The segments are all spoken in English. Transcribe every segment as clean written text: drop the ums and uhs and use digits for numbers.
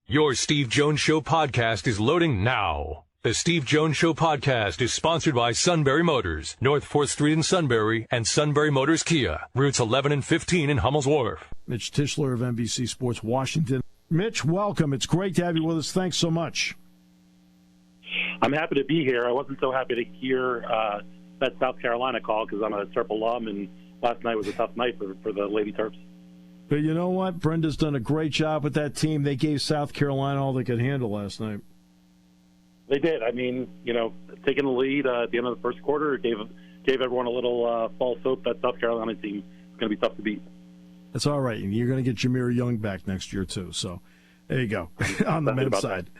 Your Steve Jones Show podcast is loading now. The Steve Jones Show podcast is sponsored by Sunbury Motors, North 4th Street in Sunbury, and Sunbury Motors Kia, routes 11 and 15 in Hummel's Wharf. Mitch Tischler of NBC Sports Washington. Mitch, welcome. It's great to have you with us. Thanks so much. I'm happy to be here. I wasn't so happy to hear that South Carolina call because I'm a Terp alum, and last night was a tough night for the Lady Terps. But you know what? Brenda's done a great job with that team. They gave South Carolina all they could handle last night. They did. I mean, taking the lead at the end of the first quarter gave everyone a little false hope that South Carolina team is going to be tough to beat. That's all right. You're going to get Jameer Young back next year, too. So there you go on the men's side.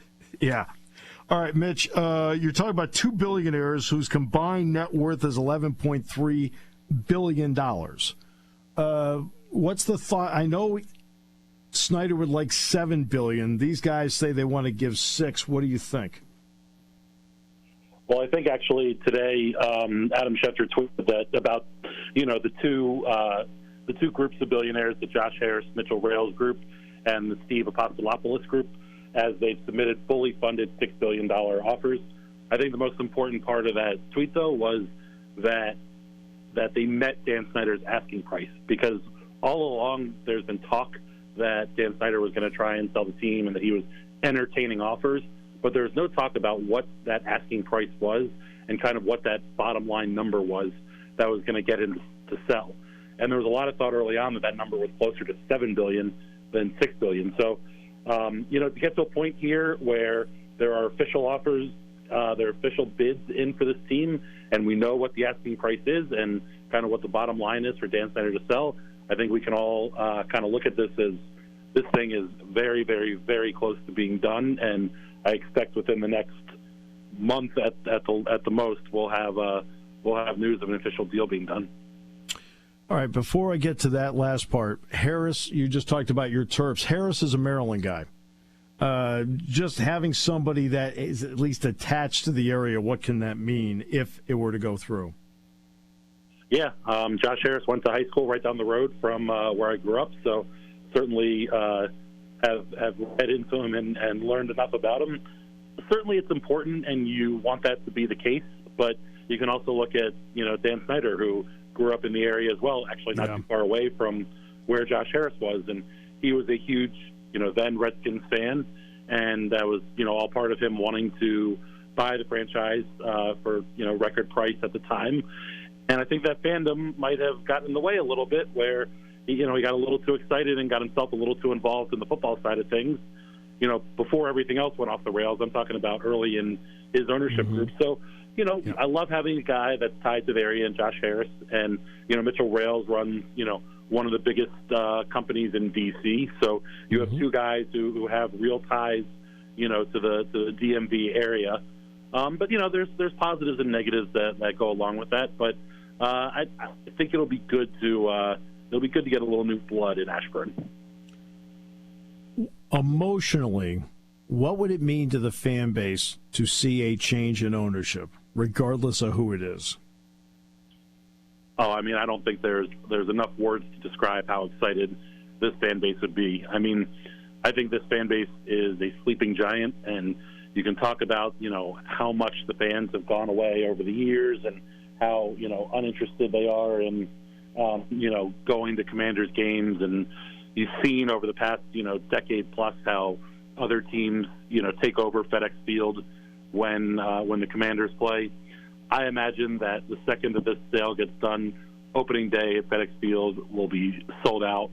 Yeah. All right, Mitch, you're talking about two billionaires whose combined net worth is $11.3 billion. What's the thought? I know Snyder would like $7 billion. These guys say they want to give $6. What do you think? Well, I think actually today Adam Schefter tweeted that about the two groups of billionaires, the Josh Harris Mitchell Rales group and the Steve Apostolopoulos group, as they've submitted fully funded $6 billion offers. I think the most important part of that tweet, though, was that they met Dan Snyder's asking price, because all along there's been talk that Dan Snyder was going to try and sell the team and that he was entertaining offers, but there's no talk about what that asking price was and kind of what that bottom line number was that was going to get him to sell. And there was a lot of thought early on that number was closer to $7 billion than $6 billion. So, to get to a point here where there are official offers, there are official bids in for this team, and we know what the asking price is and kind of what the bottom line is for Dan Snyder to sell, I think we can all kind of look at this as this thing is very, very, very close to being done, and I expect within the next month at the most we'll have news of an official deal being done. All right, before I get to that last part, Harris, you just talked about your Terps. Harris is a Maryland guy. Just having somebody that is at least attached to the area, what can that mean if it were to go through? Yeah, Josh Harris went to high school right down the road from where I grew up, so certainly have read into him and learned enough about him. Certainly it's important, and you want that to be the case, but you can also look at, Dan Snyder, who grew up in the area as well, actually not too far away from where Josh Harris was, and he was a huge, then Redskins fan, and that was, all part of him wanting to buy the franchise for, record price at the time. And I think that fandom might have gotten in the way a little bit, where he got a little too excited and got himself a little too involved in the football side of things, before everything else went off the rails. I'm talking about early in his ownership group. So, I love having a guy that's tied to the area, and Josh Harris, and, Mitchell Rales runs, one of the biggest companies in D.C. So you have two guys who have real ties, to the DMV area. But there's positives and negatives that go along with that. But I think it'll be good to get a little new blood in Ashburn. Emotionally, what would it mean to the fan base to see a change in ownership, regardless of who it is? Oh, I mean, I don't think there's enough words to describe how excited this fan base would be. I mean, I think this fan base is a sleeping giant, and you can talk about, how much the fans have gone away over the years and how, uninterested they are in, going to Commanders games. And you've seen over the past, decade plus how other teams, take over FedEx Field when the Commanders play. I imagine that the second that this sale gets done, opening day at FedEx Field will be sold out.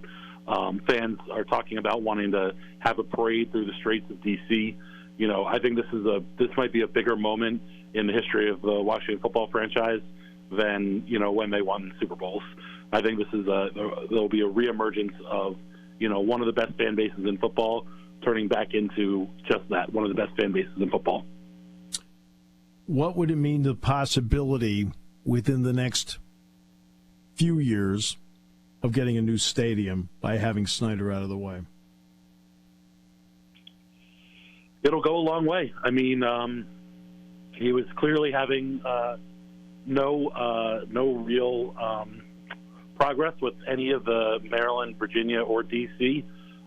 Fans are talking about wanting to have a parade through the streets of D.C. I think this might be a bigger moment in the history of the Washington football franchise than, when they won Super Bowls. I think there'll be a reemergence of, one of the best fan bases in football turning back into just that, one of the best fan bases in football. What would it mean, the possibility within the next few years of getting a new stadium by having Snyder out of the way? It'll go a long way. I mean, he was clearly having no real progress with any of the Maryland, Virginia, or D.C.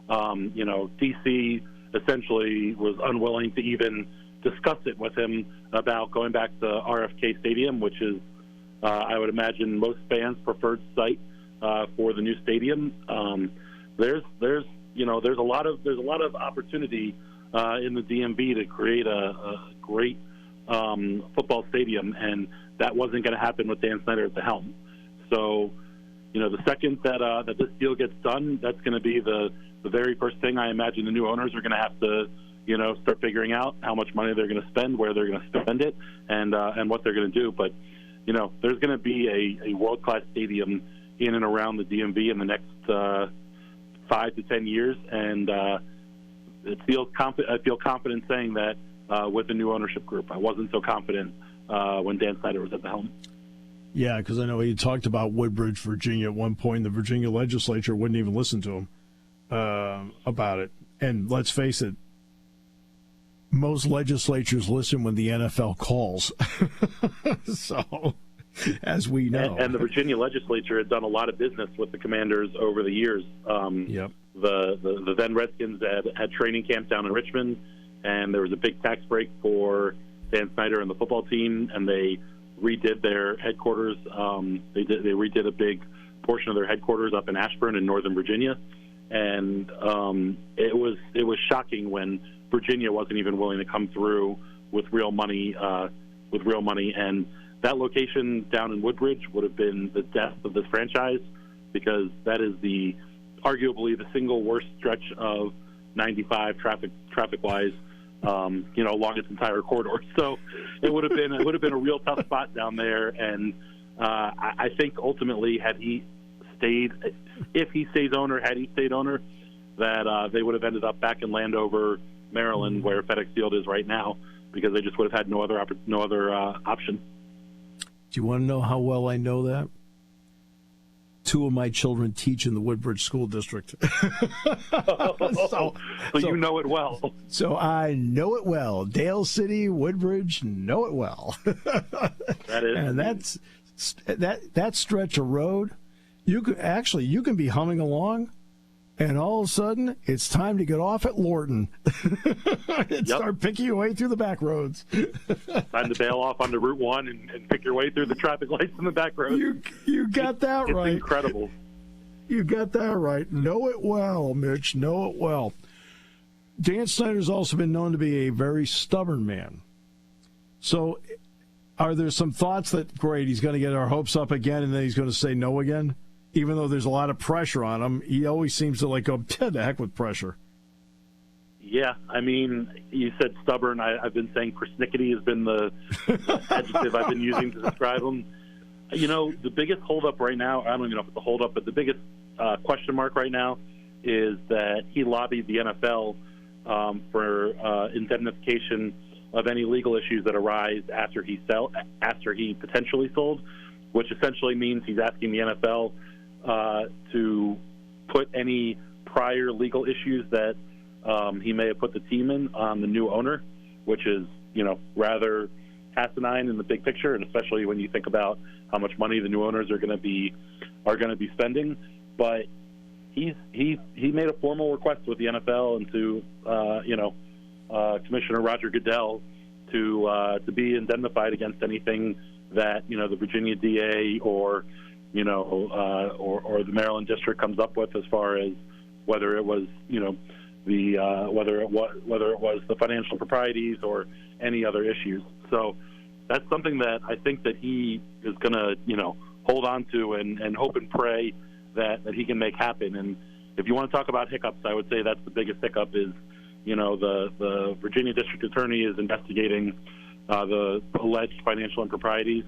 D.C. essentially was unwilling to even discuss it with him about going back to RFK Stadium, which is, I would imagine, most fans' preferred site for the new stadium. There's a lot of opportunity in the DMV to create a great football stadium, and that wasn't going to happen with Dan Snyder at the helm. So, the second that this deal gets done, that's going to be the very first thing I imagine the new owners are going to have to, start figuring out how much money they're going to spend, where they're going to spend it, and what they're going to do. But, there's going to be a world-class stadium in and around the DMV in the next 5 to 10 years, and I feel confident saying that with the new ownership group. I wasn't so confident when Dan Snyder was at the helm. Yeah, because I know he talked about Woodbridge, Virginia at one point. The Virginia legislature wouldn't even listen to him about it. And let's face it, most legislatures listen when the NFL calls. So, as we know. And the Virginia legislature had done a lot of business with the Commanders over the years. Yep. The then Redskins had training camp down in Richmond, and there was a big tax break for Dan Snyder and the football team, and they redid their headquarters. They redid a big portion of their headquarters up in Ashburn in Northern Virginia, and it was shocking when Virginia wasn't even willing to come through with real money. And that location down in Woodbridge would have been the death of this franchise, because that is arguably the single worst stretch of 95 traffic-wise, along its entire corridor. So it would have been a real tough spot down there. And I think ultimately, if he stayed owner, that they would have ended up back in Landover, Maryland, where FedEx Field is right now, because they just would have had no other option. Do you want to know how well I know that? 2 of my children teach in the Woodbridge School District. So you know it well. So I know it well. Dale City, Woodbridge, know it well. That is, and that stretch of road, you can be humming along, and all of a sudden it's time to get off at Lorton and start picking your way through the back roads. Time to bail off onto Route 1 and pick your way through the traffic lights in the back roads. You got that right. It's incredible. You got that right. Know it well, Mitch. Know it well. Dan Snyder's also been known to be a very stubborn man. So are there some thoughts that, great, he's going to get our hopes up again and then he's going to say no again? Even though there's a lot of pressure on him, he always seems to go, the heck with pressure. Yeah, I mean, you said stubborn. I've been saying persnickety has been the adjective I've been using to describe him. The biggest holdup right now, I don't even know if it's a holdup, but the biggest question mark right now is that he lobbied the NFL for indemnification of any legal issues that arise after he potentially sold, which essentially means he's asking the NFL to put any prior legal issues that he may have put the team in on the new owner, which is, rather asinine in the big picture, and especially when you think about how much money the new owners are going to be spending. But he made a formal request with the NFL and to Commissioner Roger Goodell to be indemnified against anything that the Virginia DA or the Maryland district comes up with, as far as whether it was whether it was the financial proprieties or any other issues. So that's something that I think that he is going to hold on to and hope and pray that he can make happen. And if you want to talk about hiccups, I would say that's the biggest hiccup is the Virginia district attorney is investigating the alleged financial improprieties.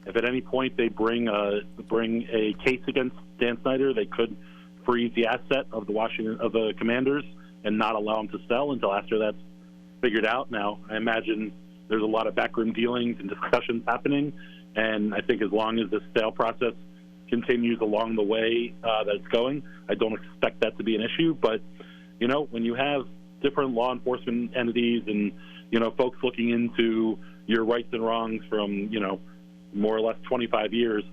If at any point they bring a case against Dan Snyder, they could freeze the asset of the Commanders and not allow them to sell until after that's figured out. Now, I imagine there's a lot of backroom dealings and discussions happening, and I think as long as this sale process continues along the way that it's going, I don't expect that to be an issue. But when you have different law enforcement entities and folks looking into your rights and wrongs from more or less 25 years,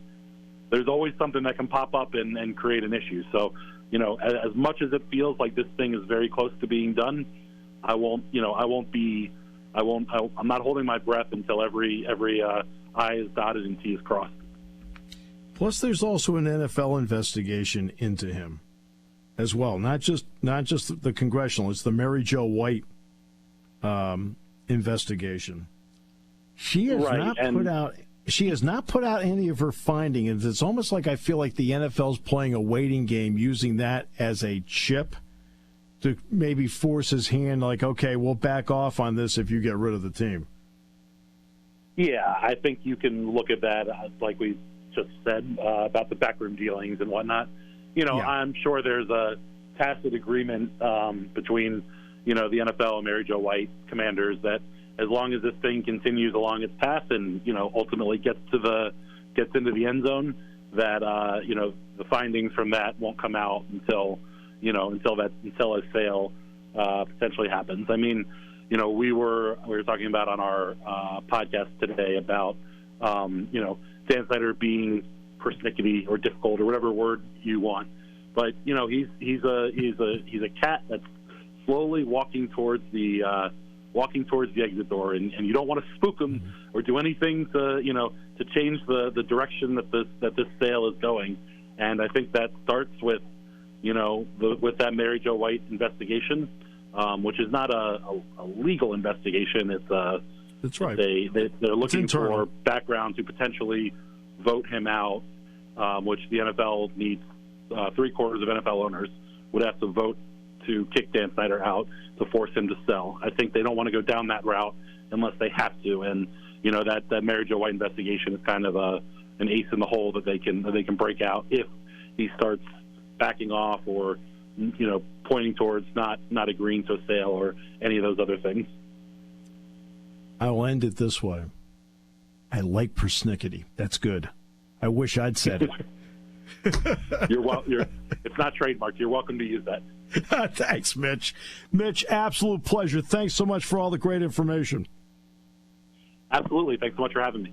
there's always something that can pop up and create an issue. So, as much as it feels like this thing is very close to being done, I'm not holding my breath until every I is dotted and T is crossed. Plus, there's also an NFL investigation into him as well. Not just the congressional. It's the Mary Jo White investigation. She has not put out any of her findings. It's almost like I feel like the NFL's playing a waiting game, using that as a chip to maybe force his hand, like, okay, we'll back off on this if you get rid of the team. Yeah, I think you can look at that, like we just said, about the backroom dealings and whatnot. I'm sure there's a tacit agreement between, the NFL and Mary Jo White commanders that as long as this thing continues along its path and, ultimately gets into the end zone, that, the findings from that won't come out until a sale potentially happens. I mean, we were talking about on our podcast today about, Dan Snyder being persnickety or difficult or whatever word you want, but he's a cat that's slowly walking towards the exit door, and you don't want to spook him or do anything to change the direction that this sale is going. And I think that starts with with that Mary Jo White investigation, which is not a legal investigation. That's right. They're looking for background to potentially vote him out, which the NFL needs. 3/4 of NFL owners would have to vote to kick Dan Snyder out to force him to sell. I think they don't want to go down that route unless they have to. And that Mary Jo White investigation is kind of an ace in the hole that they can break out if he starts backing off or pointing towards not agreeing to a sale or any of those other things. I will end it this way. I like persnickety. That's good. I wish I'd said it. It's not trademarked. You're welcome to use that. Thanks, Mitch. Mitch, absolute pleasure. Thanks so much for all the great information. Absolutely. Thanks so much for having me.